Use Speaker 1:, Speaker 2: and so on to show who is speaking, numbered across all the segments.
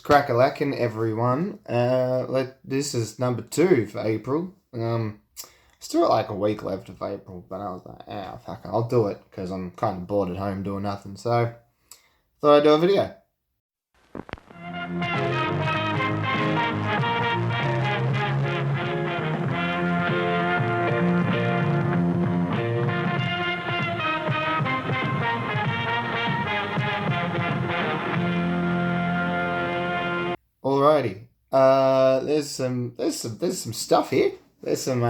Speaker 1: Crack-a-lackin', everyone. This is number 2 for April. Still got like a week left of April, but I was like, fuck it, I'll do it because I'm kind of bored at home doing nothing. So, thought I'd do a video. Alrighty. There's some stuff here. There's some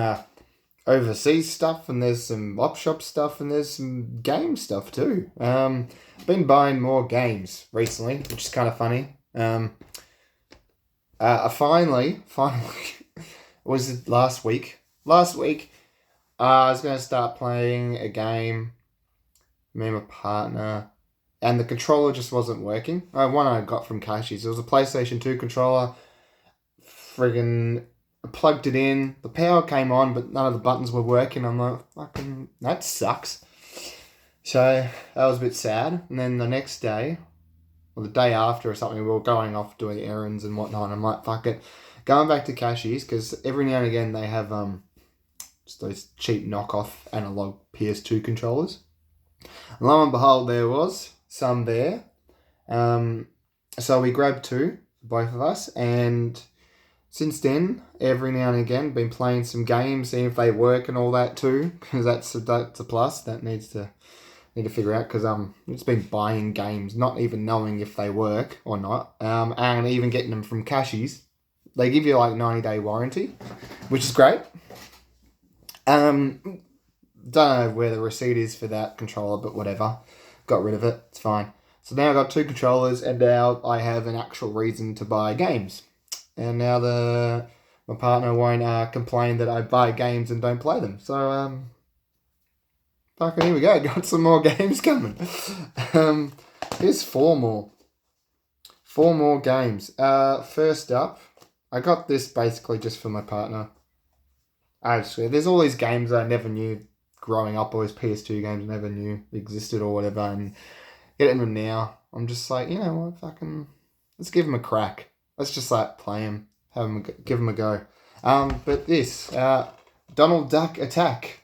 Speaker 1: overseas stuff, and there's some op shop stuff, and there's some game stuff too. Been buying more games recently, which is kind of funny. I finally, was it last week? Last week, I was going to start playing a game. Me and my partner. And the controller just wasn't working. One I got from Kashi's. It was a PlayStation 2 controller. Friggin' plugged it in. The power came on, but none of the buttons were working. I'm like, fucking, that sucks. So that was a bit sad. And then the next day, or the day after or something, we were going off doing errands and whatnot. And I'm like, fuck it. Going back to Kashi's, because every now and again they have just those cheap knockoff analog PS2 controllers. And lo and behold, there was some there. So we grabbed 2, both of us, and since then, every now and again, been playing some games, seeing if they work and all that too, because that's a plus. That need to figure out, because just been buying games, not even knowing if they work or not, and even getting them from Kashi's. They give you like 90-day warranty, which is great. Don't know where the receipt is for that controller, but whatever. Got rid of it. It's fine. So now I've got 2 controllers, and now I have an actual reason to buy games. And now my partner won't complain that I buy games and don't play them. So, fucking here we go. Got some more games coming. Here's 4 more. 4 more games. First up, I got this basically just for my partner. I swear, there's all these games I never knew growing up, all these PS2 games I never knew existed or whatever, and getting them now, I'm just like, you know what, fucking, let's give them a crack. Let's just like play them, give them a go. But this, Donald Duck Attack.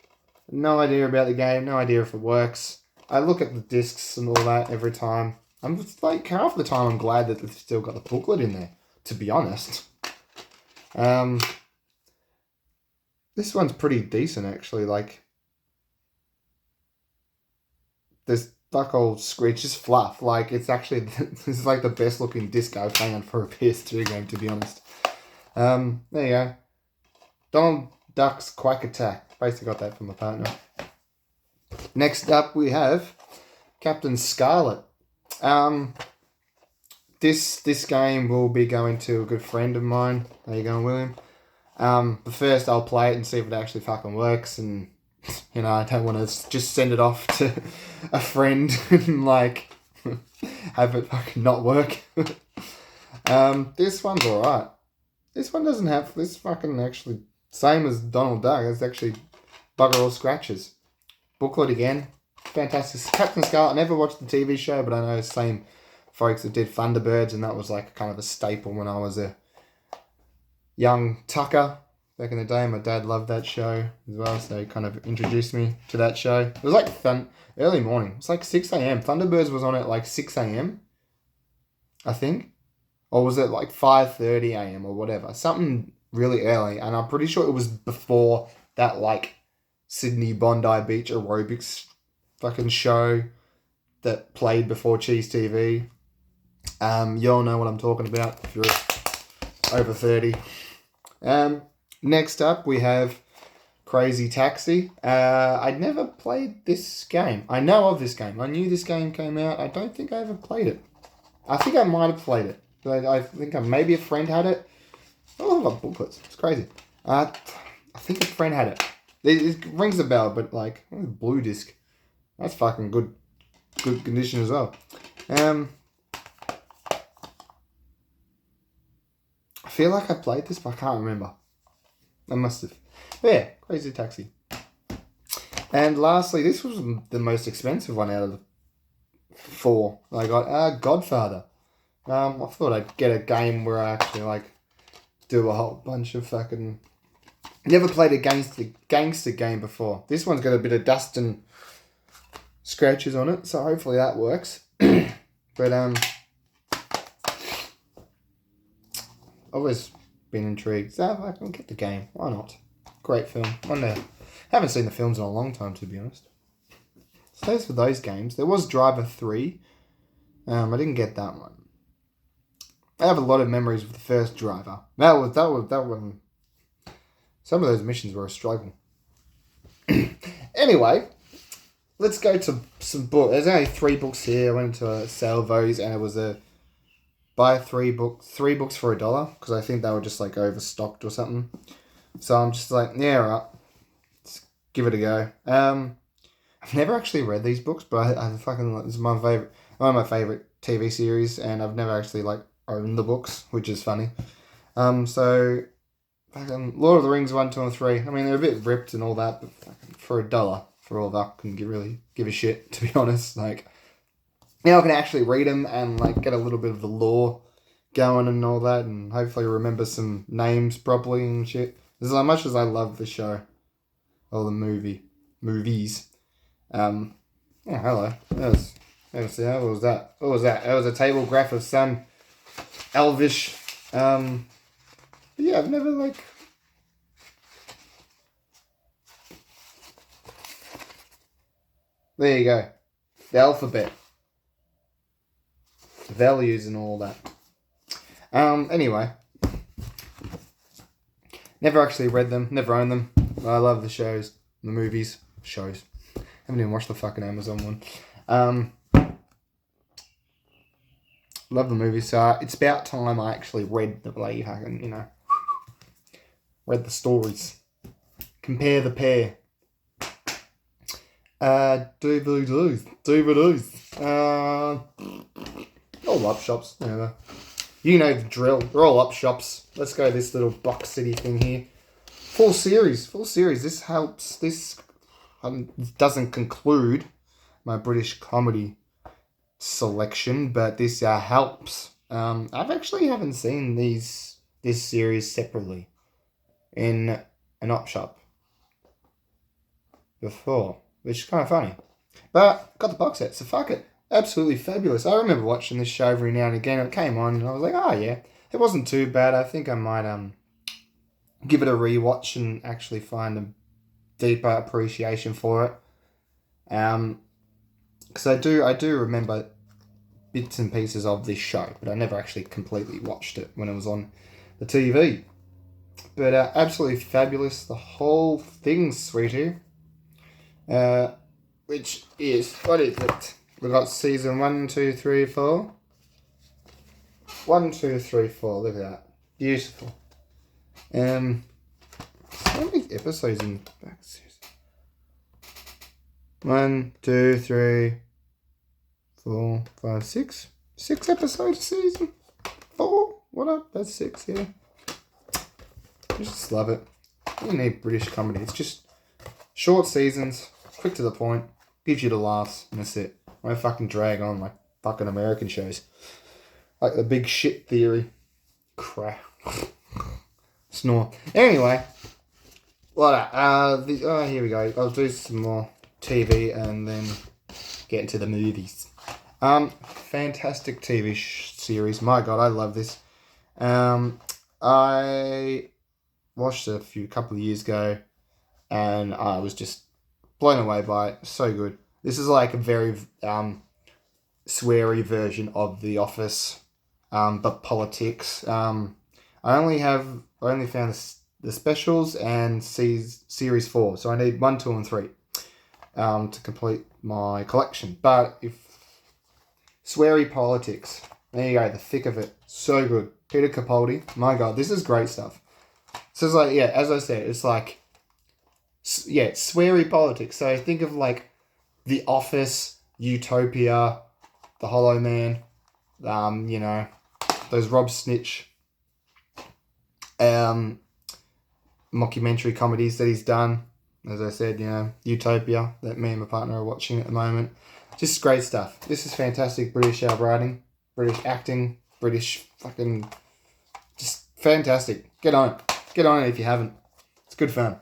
Speaker 1: No idea about the game, no idea if it works. I look at the discs and all that every time. I'm just like, half the time I'm glad that they've still got the booklet in there, to be honest. This one's pretty decent, actually. Like, there's fuck all Screech, just fluff. Like, it's actually, this is like the best looking disc I've found for a PS2 game, to be honest. There you go. Donald Duck's Quack Attack. Basically got that from my partner. Next up we have Captain Scarlet. This game will be going to a good friend of mine. How you going, William? But first I'll play it and see if it actually fucking works, and you know, I don't want to just send it off to a friend and like have it fucking not work. This one's alright. This one doesn't have this fucking actually same as Donald Duck. It's actually bugger all scratches. Booklet again. Fantastic. Captain Scarlet. I never watched the TV show, but I know the same folks that did Thunderbirds, and that was like kind of a staple when I was a young tucker back in the day. My dad loved that show as well, so he kind of introduced me to that show. It was like early morning. It's like 6 a.m. Thunderbirds was on at like 6 a.m. I think. Or was it like 5:30 a.m. or whatever? Something really early, and I'm pretty sure it was before that like Sydney Bondi Beach aerobics fucking show that played before Cheese TV. You all know what I'm talking about if you're over 30. Next up we have Crazy Taxi. I'd never played this game. I know of this game. I knew this game came out. I don't think I ever played it. I think I might have played it. But I think maybe a friend had it. Oh, I've got booklets. It's crazy. I think a friend had it. It rings a bell, but like, blue disc. That's fucking good condition as well. I feel like I played this, but I can't remember. I must have. But yeah, Crazy Taxi. And lastly, this was the most expensive one out of the 4 I got. Godfather. I thought I'd get a game where I actually like do a whole bunch of fucking. Never played a gangster game before. This one's got a bit of dust and scratches on it, so hopefully that works. But always been intrigued. So I can get the game. Why not? Great film. Haven't seen the films in a long time, to be honest. So those for those games. There was Driver 3. I didn't get that one. I have a lot of memories of the first Driver. That one. Some of those missions were a struggle. Anyway, let's go to some books. There's only 3 books here. I went to Salvo's and it was a buy 3 books for $1 because I think they were just like overstocked or something. So I'm just like, yeah, right. Let's give it a go. I've never actually read these books, but I fucking this is one of my favorite TV series, and I've never actually like owned the books, which is funny. So fucking Lord of the Rings 1, 2, and 3. I mean, they're a bit ripped and all that, but fucking for $1 for all that, I couldn't really give a shit, to be honest. Like, now I can actually read them and like get a little bit of the lore going and all that, and hopefully remember some names properly and shit. As much as I love the show or the movies. Yeah, hello. What was that? What was that? It was a table graph of some elvish. But yeah, I've never like. There you go. The alphabet. Values and all that. Anyway. Never actually read them, never owned them. I love the shows, the movies, shows. Haven't even watched the fucking Amazon one. Love the movies, so it's about time I actually read the bloody fucking, read the stories. Compare the pair. DVDs. All up shops, never. You know the drill. They're all up shops. Let's go this little Box City thing here. Full series. This helps. This doesn't conclude my British comedy selection, but this helps. I've actually haven't seen this series separately in an op shop before, which is kind of funny. But got the box set, so fuck it. Absolutely fabulous. I remember watching this show every now and again. It came on and I was like, oh yeah, it wasn't too bad. I think I might give it a rewatch and actually find a deeper appreciation for it. Because I do remember bits and pieces of this show, but I never actually completely watched it when it was on the TV. But absolutely fabulous. The whole thing, sweetie. Which is, what is it? We got season 1, 2, 3, 4. 1, 2, 3, 4. Look at that. Beautiful. So many episodes in back season. 1, 2, 3, 4, 5, 6. 6 episodes a season. 4. What up? That's 6, yeah. I just love it. You need British comedy. It's just short seasons, quick to the point, gives you the laughs, and that's it. I fucking drag on like fucking American shows. Like The Big Shit Theory. Crap. Snore. Anyway. Here we go. I'll do some more TV and then get into the movies. Fantastic TV series. My God, I love this. I watched it a couple of years ago and I was just blown away by it. So good. This is like a very sweary version of The Office, but politics. I only found the specials and series 4, so I need 1, 2, and 3 to complete my collection. But if sweary politics, there you go, the thick of it, so good. Peter Capaldi, my God, this is great stuff. So it's like, yeah, as I said, it's like, yeah, sweary politics. So think of like The Office, Utopia, The Hollow Man, those Rob Snitch mockumentary comedies that he's done. As I said, Utopia, that me and my partner are watching at the moment. Just great stuff. This is fantastic British writing, British acting. British, fucking just fantastic. Get on it. Get on it if you haven't. It's good fun.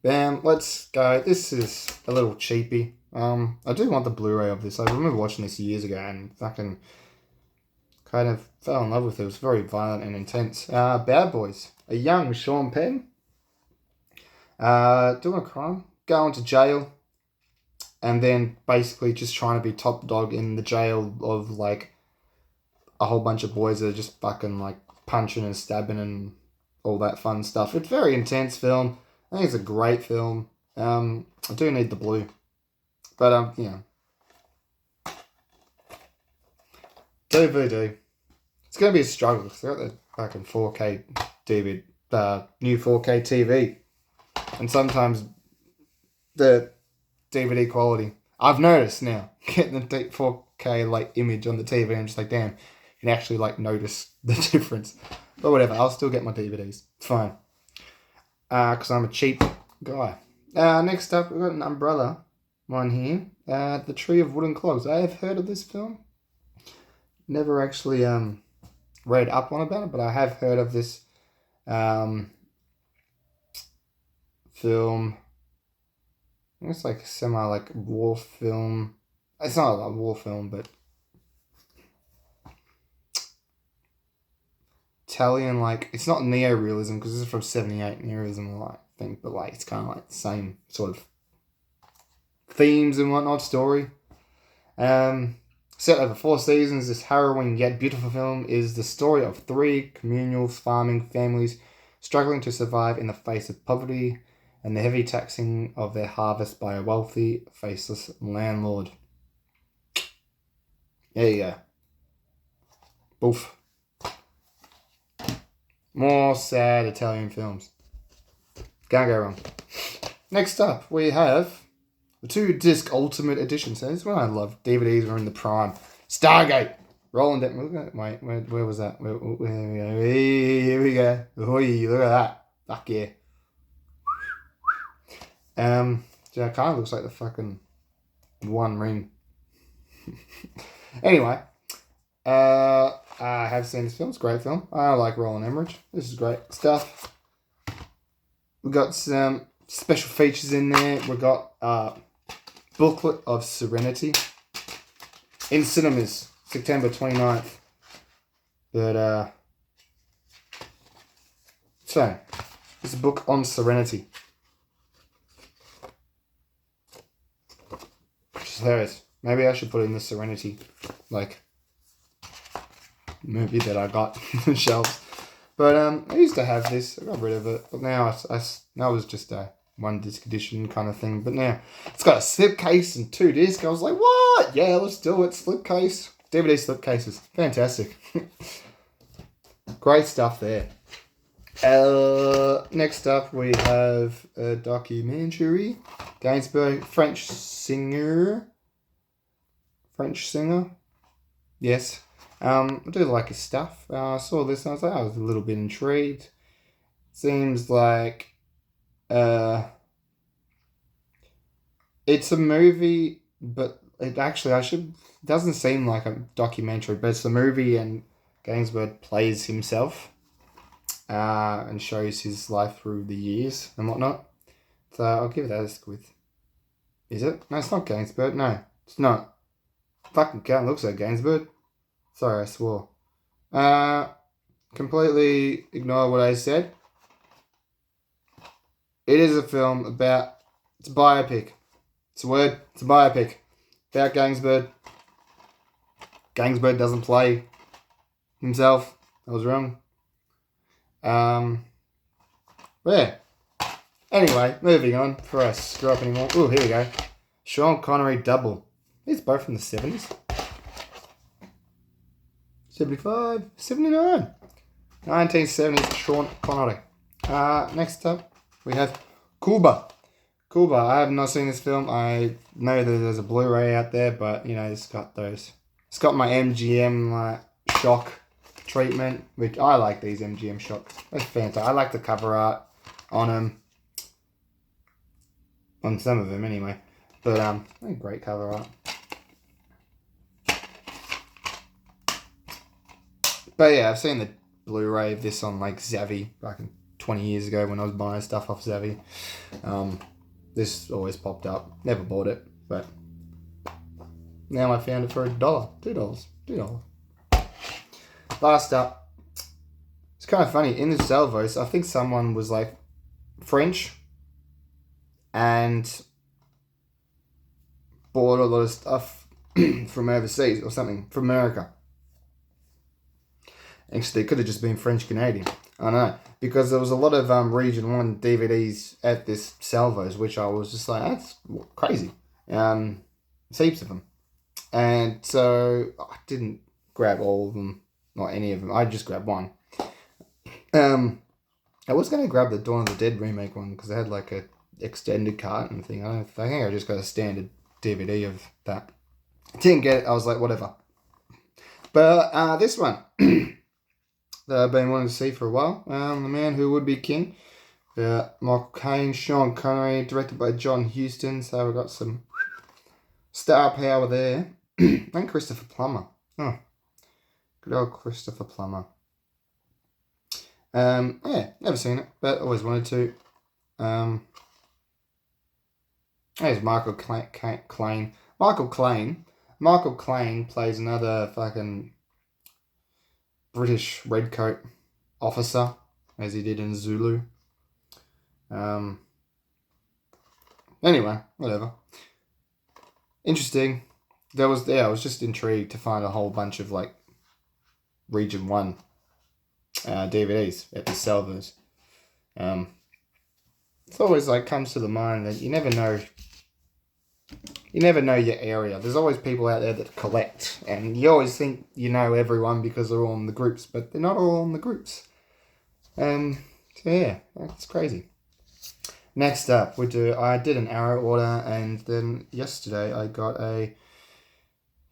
Speaker 1: Bam, let's go. This is a little cheapy. I do want the Blu-ray of this. I remember watching this years ago and fucking kind of fell in love with it. It was very violent and intense. Bad Boys. A young Sean Penn doing a crime, going to jail, and then basically just trying to be top dog in the jail of like a whole bunch of boys that are just fucking like punching and stabbing and all that fun stuff. It's a very intense film. I think it's a great film. I do need the blue. But, DVD. It's going to be a struggle because I got the fucking 4K DVD, new 4K TV. And sometimes the DVD quality, I've noticed now, getting the deep 4K like image on the TV, I'm just like, damn, you can actually like notice the difference. But whatever, I'll still get my DVDs. It's fine. Because I'm a cheap guy. Next up, we've got an Umbrella one here. The Tree of Wooden Clogs. I have heard of this film. Never actually read up on about it, but I have heard of this film. It's like a semi like war film. It's not a war film, but Italian, like, it's not neo-realism because this is from 78, neo-realism, I think, but like it's kind of like the same sort of themes and whatnot, story. Set over 4 seasons, this harrowing yet beautiful film is the story of 3 communal farming families struggling to survive in the face of poverty and the heavy taxing of their harvest by a wealthy, faceless landlord. There you go. Boof. More sad Italian films. Can't go wrong. Next up, we have the 2-disc Ultimate Edition. So this one I love. DVDs were in the prime. Stargate. Rolling down. Wait, where was that? Here we go. Oh, look at that. Fuck yeah. Yeah, it kind of looks like the fucking One Ring. Anyway, I have seen this film. It's a great film. I like Roland Emmerich. This is great stuff. We've got some special features in there. We've got Booklet of Serenity in cinemas, September 29th. But, so, it's a book on Serenity. Which is hilarious. Maybe I should put in the Serenity, like, movie that I got on the shelves. But I used to have this. I got rid of it. But now now it's just a 1-disc edition kind of thing. But now it's got a slipcase and 2 discs. I was like, what? Yeah, let's do it. Slipcase. DVD slipcases. Fantastic. Great stuff there. Next up we have a documentary. Gainsbourg, French singer. Yes. I do like his stuff. I saw this and I was a little bit intrigued. Seems like it's a movie, but it doesn't seem like a documentary, but it's a movie and Gainsbourg plays himself and shows his life through the years and whatnot. So I'll give that a squid. Is it? No, it's not Gainsbourg. No, it's not. Fucking can't look like Gainsbourg. Sorry, I swore. Completely ignore what I said. It is a film about... It's a biopic. It's a word. It's a biopic. About Gainsbourg. Gainsbourg doesn't play himself. I was wrong. Yeah. Anyway, moving on. Before I screw up anymore. Oh, here we go. Sean Connery double. These both from the 70s. 75, 79. 1970s Sean Connery. Next up, we have Cuba. Cuba. I have not seen this film. I know that there's a Blu-ray out there, but, you know, it's got my MGM shock treatment, which I like these MGM shocks. That's fantastic. I like the cover art on them. On some of them, anyway. But, great cover art. But yeah, I've seen the Blu-ray of this on like Zavvi back in 20 years ago when I was buying stuff off Zavvi. This always popped up. Never bought it, but now I found it for $1, $2. Last up, it's kind of funny. In the salvos, I think someone was like French and bought a lot of stuff from overseas or something, from America. Actually, it could have just been French Canadian. I don't know. Because there was a lot of Region 1 DVDs at this salvos, which I was just like, that's crazy. Heaps of them. And so I didn't grab all of them, not any of them. I just grabbed one. I was going to grab the Dawn of the Dead remake one because it had like a extended carton thing. I think I just got a standard DVD of that. Didn't get it. I was like, whatever. But this one that I've been wanting to see for a while. The Man Who Would Be King. Michael Caine, Sean Connery, directed by John Huston. So we've got some star power there. And Christopher Plummer. Oh, good old Christopher Plummer. Yeah, never seen it, but always wanted to. There's Michael Caine. Michael Caine plays another fucking British redcoat officer, as he did in Zulu. Anyway, whatever. Interesting. I was just intrigued to find a whole bunch of like Region 1 DVDs at the salvos. It's always like comes to the mind that you never know your area. There's always people out there that collect, and you always think you know everyone because they're all in the groups, but they're not all in the groups. So yeah, that's crazy. Next up, I did an Arrow order, and then yesterday I got a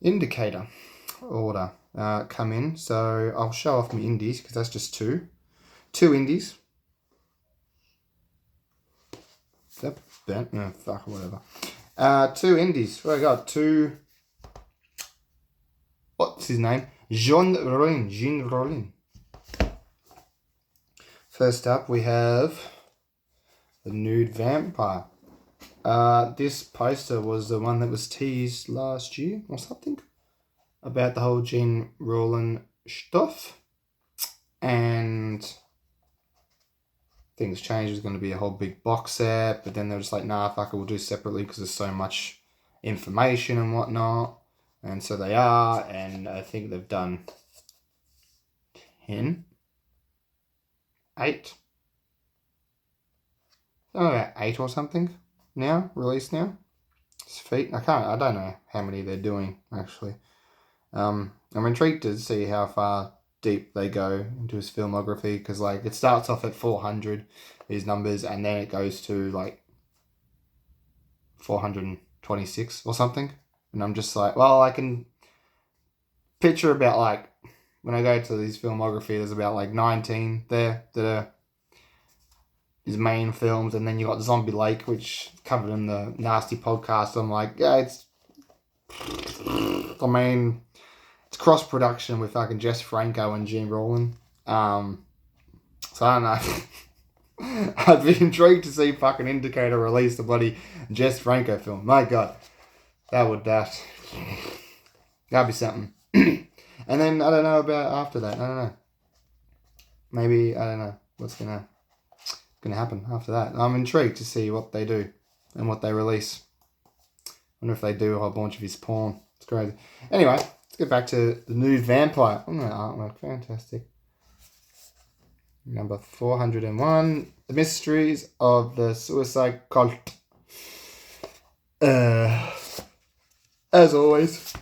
Speaker 1: Indicator order come in. So I'll show off my indies because that's just two indies. Is that bent? No, fuck, whatever. 2 indies. What I got? 2. What's his name? Jean Rollin. First up, we have The Nude Vampire. This poster was the one that was teased last year or something about the whole Jean Rollin stuff, and things changed. It was going to be a whole big box set, but then they were just like, nah, fuck it, we'll do separately because there's so much information and whatnot. And so they are, and I think they've done 8. About 8 or something now, released now. It's feet. I don't know how many they're doing, actually. I'm intrigued to see how far deep they go into his filmography, because like it starts off at 400, his numbers, and then it goes to like 426 or something. And I'm just like, well, I can picture about like, when I go to his filmography, there's about like 19 there that are his main films, and then you got Zombie Lake, which covered in the Nasty podcast. I'm like, yeah, it's cross production with fucking Jess Franco and Jean Rollin. So I don't know. I'd be intrigued to see fucking Indicator release the bloody Jess Franco film. My God, that'd be something. And then I don't know about after that. I don't know. Maybe I don't know what's gonna happen after that. I'm intrigued to see what they do and what they release. I wonder if they do a whole bunch of his porn. It's crazy. Anyway, let's get back to The Nude Vampire. Oh, that artwork, fantastic. Number 401, The Mysteries of the Suicide Cult. As always,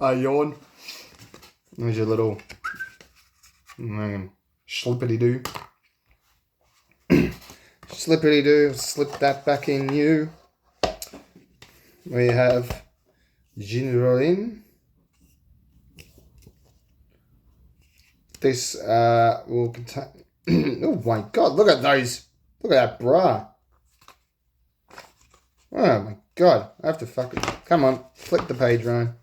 Speaker 1: I yawn. There's your little slippity-doo. Slippity-doo, slip that back in you. We have Jean Rollin. This will contain... oh my God, look at those. Look at that bra. Oh my God, I have to fucking... Come on, flip the page, Ryan.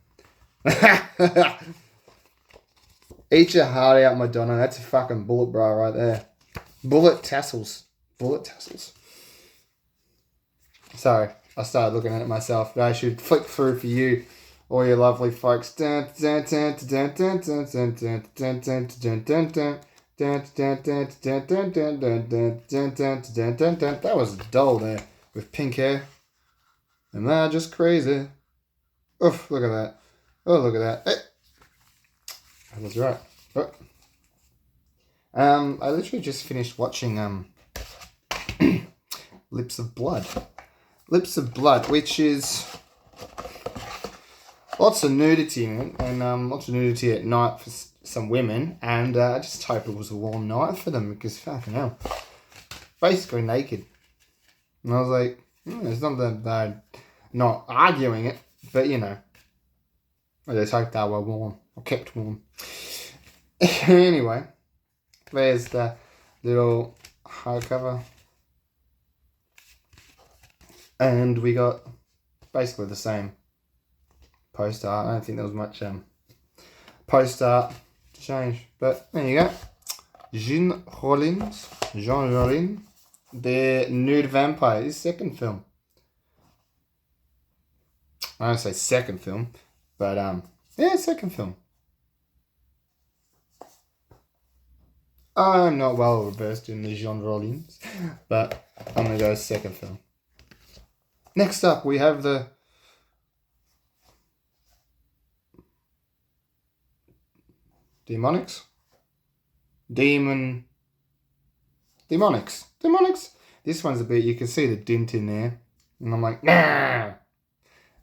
Speaker 1: Eat your heart out, Madonna. That's a fucking bullet bra right there. Bullet tassels. Bullet tassels. Sorry, I started looking at it myself, but I should flick through for you, all you lovely folks. That was a doll there with pink hair. Am I just crazy? Oof, look at that. Oh, look at that. Hey. That was right. Oh. I literally just finished watching Lips of Blood. Lips of Blood, which is lots of nudity in it, and lots of nudity at night for some women, and I just hope it was a warm night for them, because fucking hell, basically naked. And I was like, it's not that they're not arguing it, but you know, I just hope they were warm, or kept warm. Anyway, there's the little hardcover. And we got basically the same poster art. I don't think there was much post art to change. But there you go. Jean Rollin, The Nude Vampire, his second film. I don't say second film, but yeah, second film. I'm not well versed in the Jean Rollins, but I'm gonna go second film. Next up, we have the Demonics. Demonics. This one's a bit, you can see the dint in there. And I'm like, nah!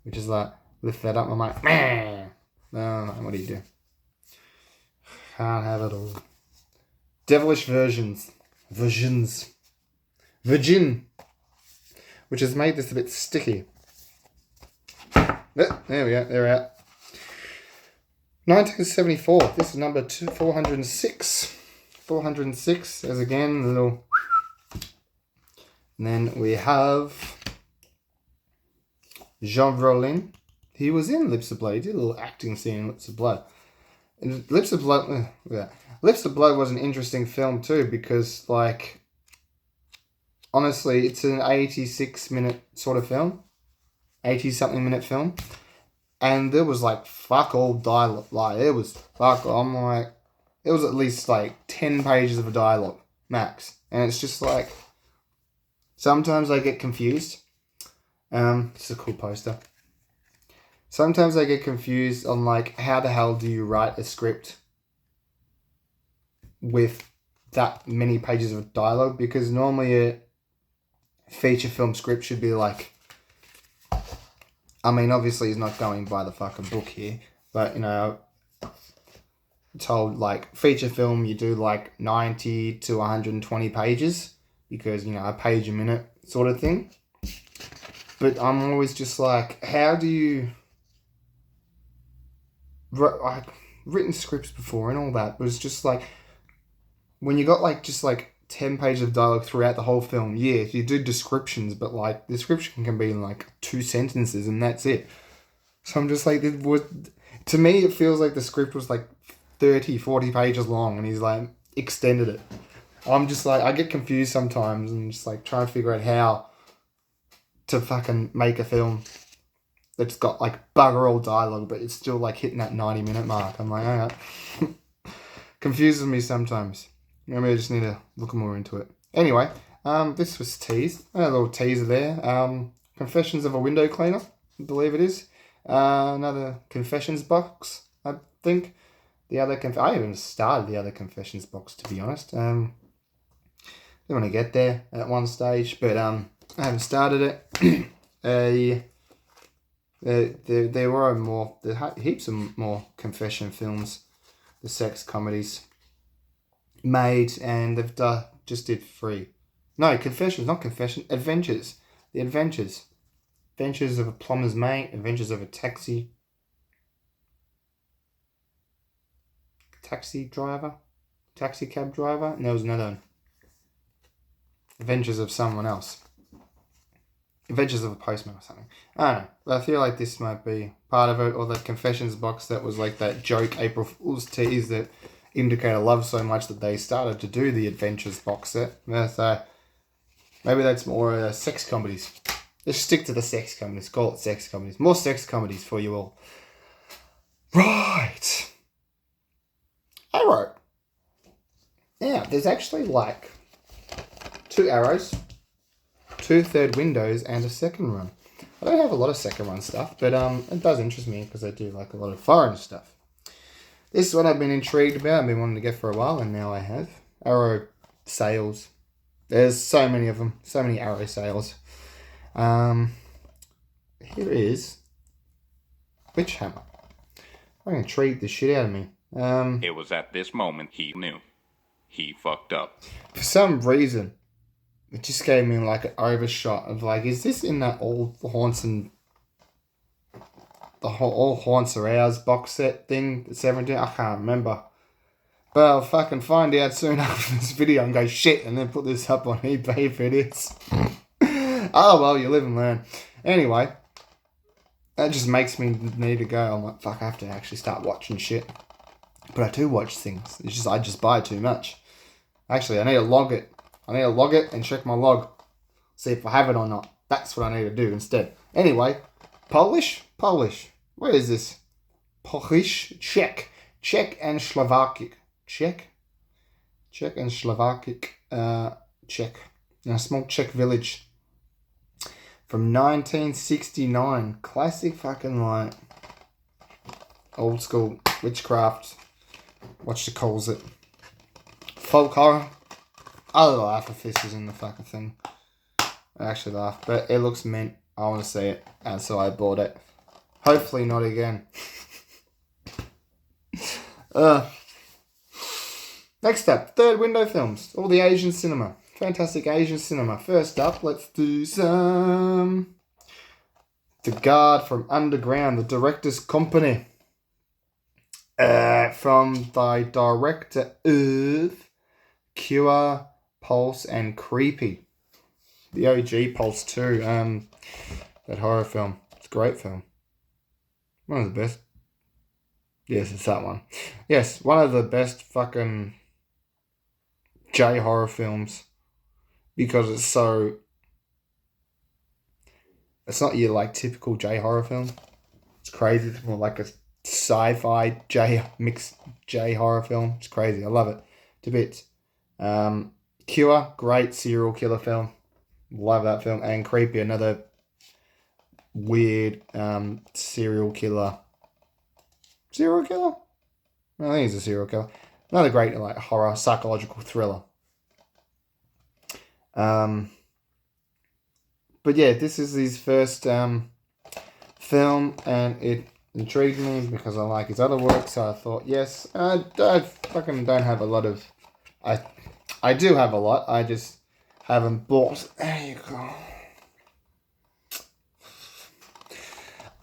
Speaker 1: Which is like, lift that up, I'm like, nah! No, what do you do? Can't have it all. Devilish Versions. Virgin. Which has made this a bit sticky. There we go, they're out. 1974, this is number 406. 406, as again, a little... And then we have Jean Rollin. He was in Lips of Blood. He did a little acting scene in Lips of Blood. And Lips of Blood was an interesting film too, because, like, honestly, it's an 86-minute sort of film. 80-something minute film. And there was, like, fuck all dialogue. Like, it was fuck all. I'm like, it was at least, like, 10 pages of a dialogue, max. And it's just, like, sometimes I get confused. It's a cool poster. Sometimes I get confused on, like, how the hell do you write a script with that many pages of dialogue? Because normally a feature film script should be, like... I mean, obviously he's not going by the fucking book here. But, you know, told, like, feature film, you do, like, 90 to 120 pages. Because, you know, a page a minute sort of thing. But I'm always just like, how do you... I've written scripts before and all that, but it's just like, when you got like just like 10 pages of dialogue throughout the whole film, yeah, you do descriptions, but like the description can be in like 2 sentences and that's it. So I'm just like, to me it feels like the script was like 30, 40 pages long and he's like extended it. I'm just like, I get confused sometimes and just like trying to figure out how to fucking make a film that's got like bugger all dialogue, but it's still like hitting that 90-minute mark. I'm like, alright. Confuses me sometimes. Maybe I just need to look more into it. Anyway, this was teased. A little teaser there. Confessions of a Window Cleaner, I believe it is. Another confessions box, I think. The other I haven't started the other confessions box, to be honest. I want to get there at one stage, but I haven't started it. There were more. There heaps of more confession films, the sex comedies made, and they've just did 3. No, confessions, not confession. Adventures. The Adventures. Adventures of a Plumber's Mate. Adventures of a Taxi cab driver. And there was another one. Adventures of someone else. Adventures of a Postman or something. I don't know. I feel like this might be part of it, or the confessions box that was like that joke April Fool's tease that Indicator loved so much that they started to do the Adventures box set. So maybe that's more sex comedies. Just stick to the sex comedies. Call it sex comedies. More sex comedies for you all. Right. Arrow. Now, there's actually like 2 arrows, 2 third windows, and a second run. I don't have a lot of second run stuff, but it does interest me because I do like a lot of foreign stuff. This is what I've been intrigued about. I've been wanting to get for a while, and now I have. Arrow sales. There's so many of them. So many arrow sales. Here is Witch Hammer. I'm going to treat the shit out of me.
Speaker 2: It was at this moment he knew. He fucked up.
Speaker 1: For some reason, it just gave me like an overshot of like, is this in that All Haunts and the whole All Haunts Are Ours box set thing? The 17? I can't remember. But I'll fucking find out soon after this video and go shit and then put this up on eBay if it is. Oh well, you live and learn. Anyway, that just makes me need to go. I'm like, fuck, I have to actually start watching shit. But I do watch things. It's just I just buy too much. Actually, I need to log it. I need to log it and check my log. See if I have it or not. That's what I need to do instead. Anyway, Polish? Polish. Where is this? Polish? Czech. Czech and Slovakic. Czech? Czech and Slovakic. Czech. In a small Czech village. From 1969. Classic fucking like old school witchcraft. What she calls it. Folk horror. I laugh if this was in the fucking thing. I actually laugh. But it looks mint. I want to see it. And so I bought it. Hopefully not again. Next up. Third window films. All the Asian cinema. Fantastic Asian cinema. First up, let's do some The Guard from Underground. The Director's Company. From the director of Cure, Pulse, and Creepy. The OG Pulse 2. That horror film. It's a great film. One of the best. Yes, it's that one. Yes, one of the best fucking J horror films. Because it's so... It's not your like typical J horror film. It's crazy. It's more like a sci-fi mixed J horror film. It's crazy. I love it to bits. Cure, great serial killer film. Love that film. And Creepy, another weird serial killer. Serial killer? I think he's a serial killer. Another great like horror psychological thriller. But yeah, this is his first film, and it intrigued me because I like his other work. So I thought, yes, I fucking don't have a lot of. I do have a lot. I just haven't bought. There you go.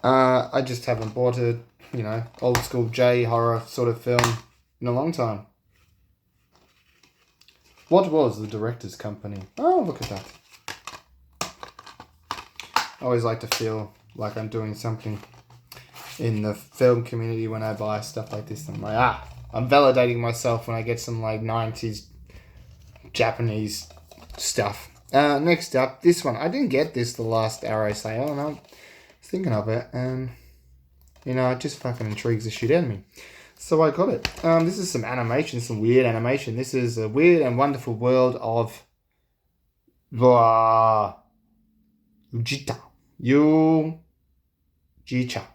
Speaker 1: I just haven't bought a old school J horror sort of film in a long time. What was The Director's Company? Oh, look at that. I always like to feel like I'm doing something in the film community when I buy stuff like this. I'm like, I'm validating myself when I get some like 90s Japanese stuff. Next up, this one. I didn't get this the last Arrow sale, and I was thinking of it, and it just fucking intrigues the shit out of me. So I got it. This is some animation, some weird animation. This is a weird and wonderful world of Ujicha. Ujicha.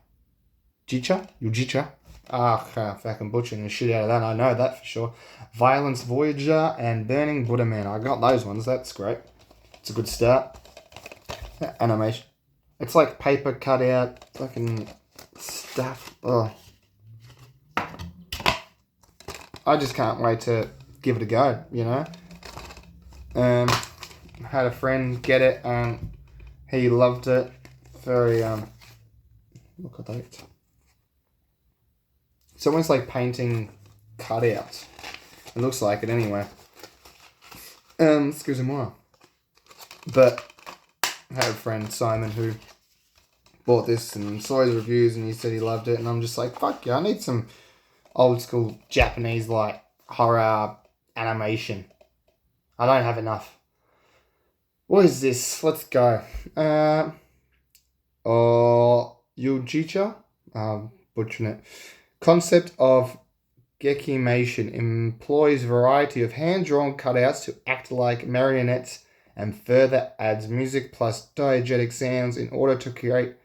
Speaker 1: Fucking butchering the shit out of that. I know that for sure. Violence Voyager and Burning Buddha Man. I got those ones. That's great. It's a good start. Animation. It's like paper cut out fucking stuff. Oh. I just can't wait to give it a go, Had a friend get it, he loved it. Very, look at that. It's almost like painting cutouts. It looks like it anyway. Excuse me. But I had a friend, Simon, who bought this and saw his reviews and he said he loved it. And I'm just like, fuck yeah, I need some old school Japanese like horror animation. I don't have enough. What is this? Let's go. Yujicha? Butchering it. Concept of Gekimation employs variety of hand-drawn cutouts to act like marionettes and further adds music plus diegetic sounds in order to create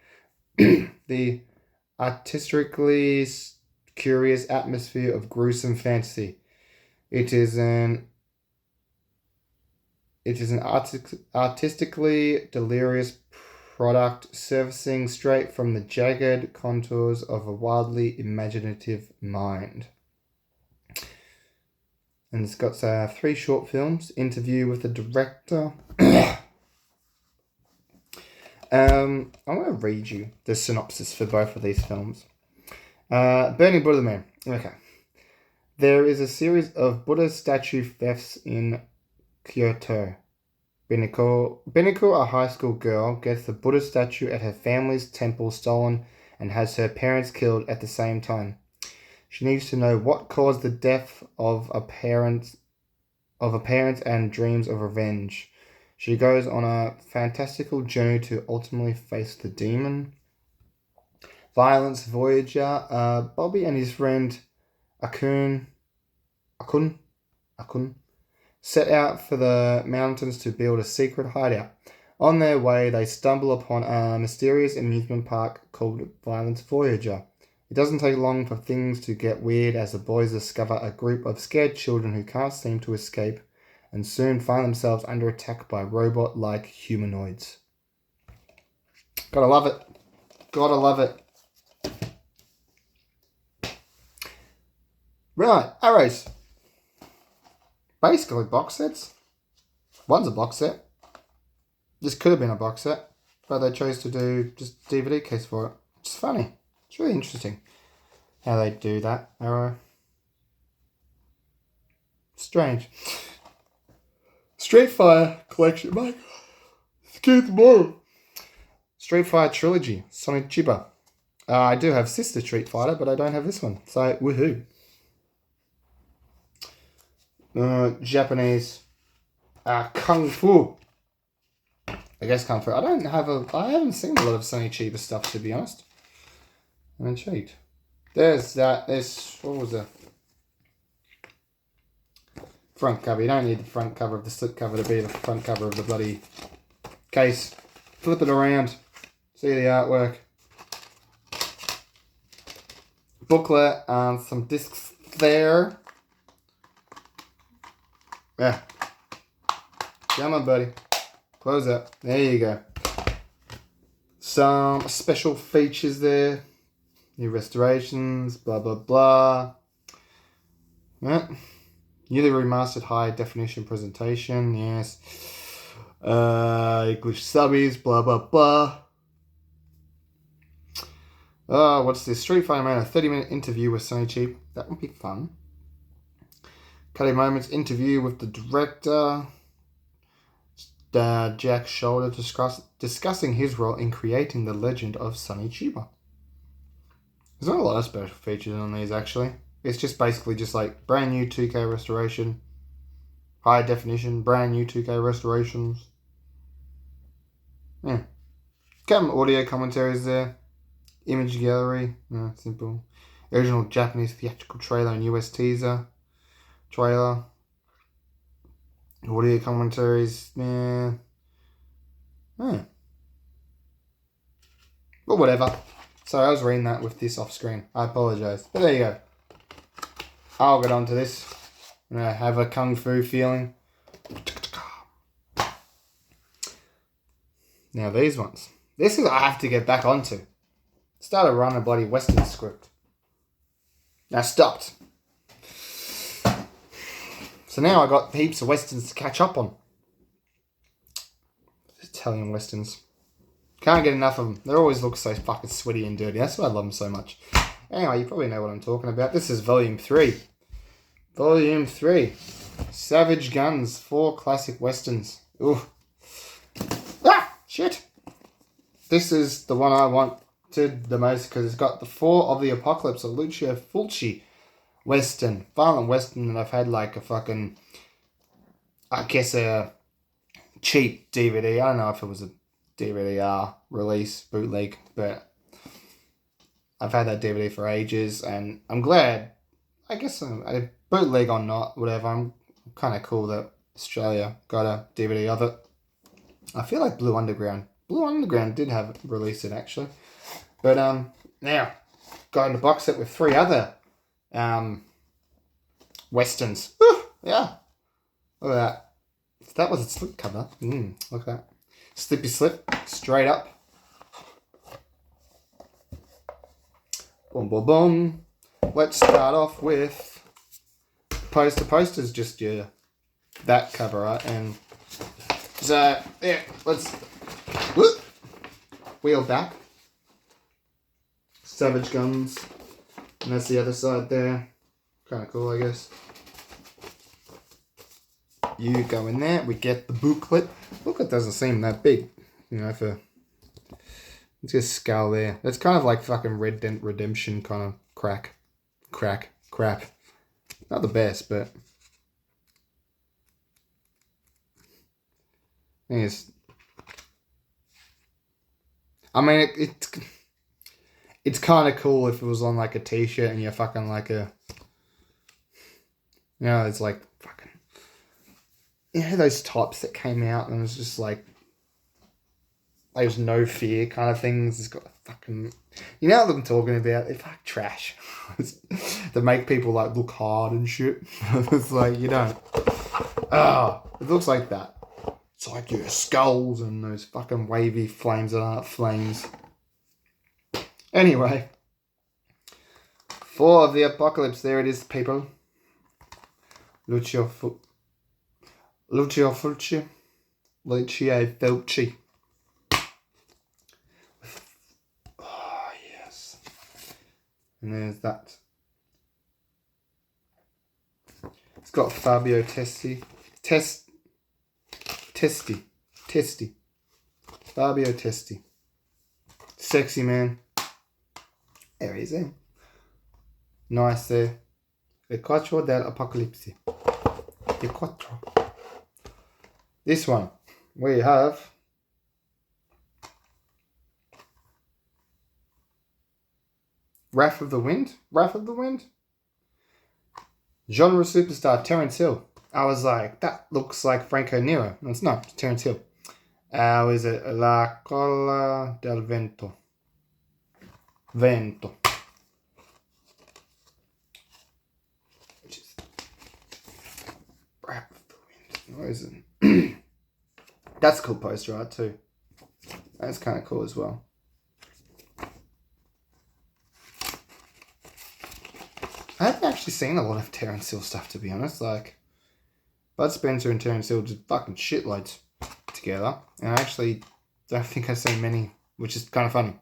Speaker 1: the artistically curious atmosphere of gruesome fantasy. It is an artistically delirious product servicing straight from the jagged contours of a wildly imaginative mind. And it's got 3 short films, interview with the director. I'm going to read you the synopsis for both of these films. Burning Buddha Man. Okay. There is a series of Buddha statue thefts in Kyoto. Binako, a high school girl, gets the Buddha statue at her family's temple stolen and has her parents killed at the same time. She needs to know what caused the death of a parent and dreams of revenge. She goes on a fantastical journey to ultimately face the demon. Violence Voyager. Bobby and his friend Akun set out for the mountains to build a secret hideout. On their way, they stumble upon a mysterious amusement park called Violence Voyager. It doesn't take long for things to get weird as the boys discover a group of scared children who can't seem to escape and soon find themselves under attack by robot-like humanoids. Gotta love it. Gotta love it. Right, Arrows. Basically box sets. One's a box set. This could have been a box set, but they chose to do just DVD case for it. It's funny. It's really interesting how they do that, Arrow. Strange. Street Fighter collection, mate. Excuse me. Street Fighter Trilogy, Sonic Chiba. I do have Sister Street Fighter, but I don't have this one. So, woohoo. Japanese Kung Fu. I guess Kung Fu. I haven't seen a lot of Sonny Chiba stuff, to be honest. I'm intrigued. There's that. What was that? Front cover. You don't need the front cover of the slip cover to be the front cover of the bloody case. Flip it around. See the artwork. Booklet and some discs there. Yeah. Come on, buddy. Close up. There you go. Some special features there. New restorations. Blah, blah, blah. Yeah. Newly remastered high definition presentation. Yes. English subbies. Blah, blah, blah. What's this? Street Fighter Man, a 30-minute interview with Sonny Chiba. That would be fun. Cutting Moments interview with the director, Jack Shoulder, discussing his role in creating the legend of Sonny Chiba. There's not a lot of special features on these, actually. It's just basically just like brand new 2K restoration, high definition, brand new 2K restorations. Yeah. Some audio commentaries there. Image gallery. No, simple. Original Japanese theatrical trailer and US teaser. Trailer. Audio commentaries. Yeah. But whatever. Sorry, I was reading that with this off screen. I apologise. But there you go. I'll get on to this. I'm going to have a kung fu feeling. Now these ones. This is I have to get back onto. Started running a bloody Western script. Now stopped. So now I got heaps of Westerns to catch up on. Italian Westerns. Can't get enough of them. They always look so fucking sweaty and dirty. That's why I love them so much. Anyway, you probably know what I'm talking about. This is Volume 3. Volume 3. Savage Guns. 4 classic Westerns. Ooh. Ah! Shit! This is the one I wanted the most because it's got the 4 of the Apocalypse of Lucio Fulci. Western, violent Western that I've had like a fucking, I guess a cheap DVD. I don't know if it was a DVD release, bootleg, but I've had that DVD for ages, and I'm glad. I guess a bootleg or not, whatever. I'm kind of cool that Australia got a DVD of it. I feel like Blue Underground did have released it actually, but now got in a box set with 3 other Westerns. Woo! Yeah, look at that. That was a slip cover. Look at that. Slippy slip, straight up. Boom, boom, boom. Let's start off with poster. Poster's just that cover, right? And so, yeah, let's wheel back. Savage Guns. And that's the other side there. Kind of cool, I guess. You go in there. We get the booklet. Booklet doesn't seem that big, you know, for... It's just skull there. That's kind of like fucking Red Dead Redemption kind of crap. Not the best, but... Yes. I mean, it's kind of cool if it was on like a t-shirt and you're fucking like a... You know, it's like fucking... You know those tops that came out and it was just like... There's no fear kind of things. It's got a fucking... You know what I'm talking about? They're fucking trash. They make people like look hard and shit. It's like, you don't... it looks like that. It's like your skulls and those fucking wavy flames that aren't flames. Anyway. 4 of the Apocalypse. There it is, people. Lucio Fulci. Oh, yes. And there's that. It's got Fabio Testi. Fabio Testi. Sexy man. There he is there. Nice there. Il Quattro dell'Apocalipsi. Il Quattro. This one. We have... Wrath of the Wind? Genre superstar Terence Hill. I was like, that looks like Franco Nero. No, it's not. It's Terence Hill. Is it La Colla del Vento? Which is Wrath of the Wind. What is it? That's a cool poster art too. That's kind of cool as well. I haven't actually seen a lot of Terence Hill stuff, to be honest. Like, Bud Spencer and Terence Hill just fucking shitloads together. And I actually don't think I've seen many, which is kind of funny.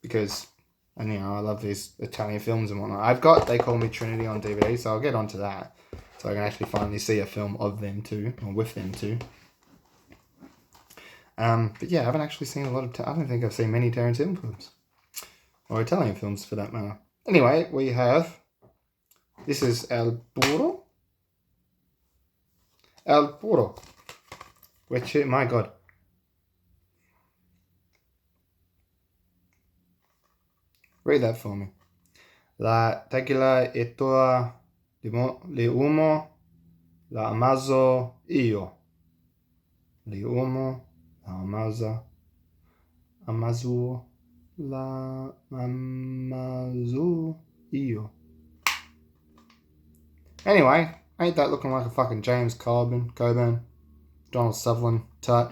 Speaker 1: Because, and you know, I love these Italian films and whatnot. They Call Me Trinity on DVD, so I'll get onto that. So I can actually finally see a film of them too, or with them too. But yeah, I haven't actually seen a lot of... I don't think I've seen many Terence Hill films. Or Italian films, for that matter. Anyway, we have... This is El Puro. Which, my God. Read that for me. La tequila e tua le umo la amazo io. Le umo la amazo la amazo io. Anyway, ain't that looking like a fucking James Coburn, Donald Sutherland type?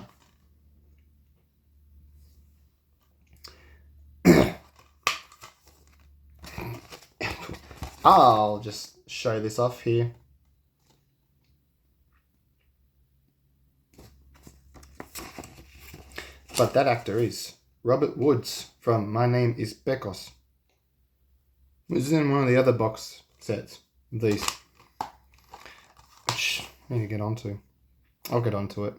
Speaker 1: I'll just show this off here. But that actor is Robert Woods from My Name is Pecos. This is in one of the other box sets of these. Which I need to get onto. I'll get onto it.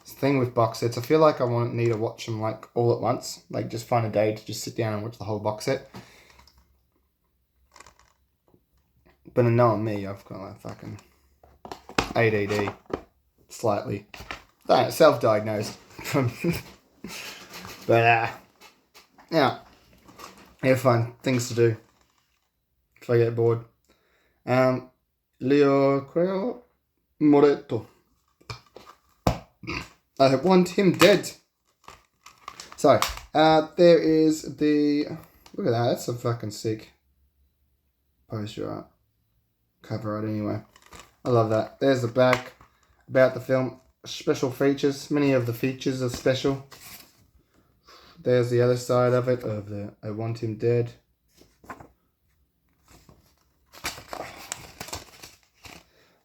Speaker 1: This thing with box sets, I feel like I need to watch them like all at once. Like just find a day to just sit down and watch the whole box set. But knowing me, I've got like fucking ADD. Slightly. Self-diagnosed. But, yeah. Have fun. Things to do. If I get bored. Leo Creo Moreto. I want him dead. So, there is the... Look at that. That's a fucking sick poster art. Cover art anyway. I love that. There's the back about the film. Special features. Many of the features are special. There's the other side of it. Of the I want him dead.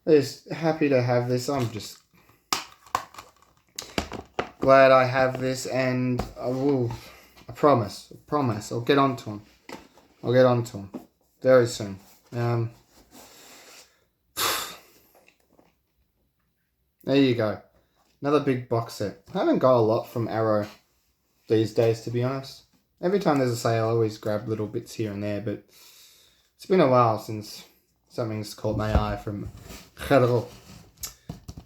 Speaker 1: Just happy to have this. I'm just glad I have this, and I promise, I'll get onto him. I'll get onto him very soon. There you go. Another big box set. I haven't got a lot from Arrow these days, to be honest. Every time there's a sale, I always grab little bits here and there, but it's been a while since something's caught my eye from Arrow.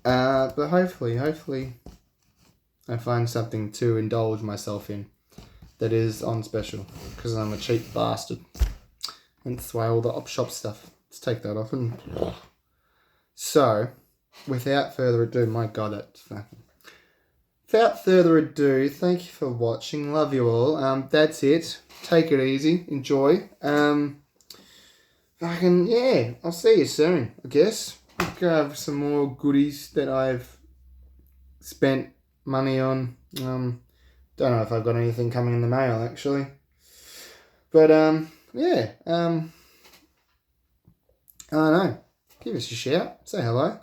Speaker 1: But hopefully I find something to indulge myself in that is on special, because I'm a cheap bastard. Hence why all the op shop stuff. Let's take that off. And so, without further ado, my god, that's fucking... Without further ado, thank you for watching. Love you all. That's it. Take it easy. Enjoy. Fucking, yeah. I'll see you soon, I guess. I'll grab some more goodies that I've spent money on. Don't know if I've got anything coming in the mail, actually. But, yeah. I don't know. Give us a shout. Say hello.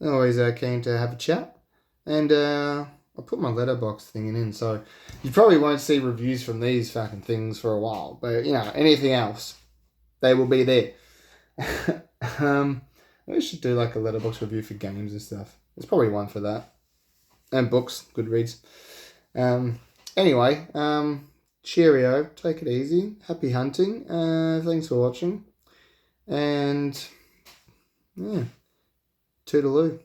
Speaker 1: Always keen to have a chat. And I'll put my letterbox thing in, so you probably won't see reviews from these fucking things for a while. But, you know, anything else, they will be there. I should do like a letterbox review for games and stuff. There's probably one for that. And books, Goodreads. Anyway, cheerio. Take it easy. Happy hunting. Thanks for watching. And, yeah. Toodaloo.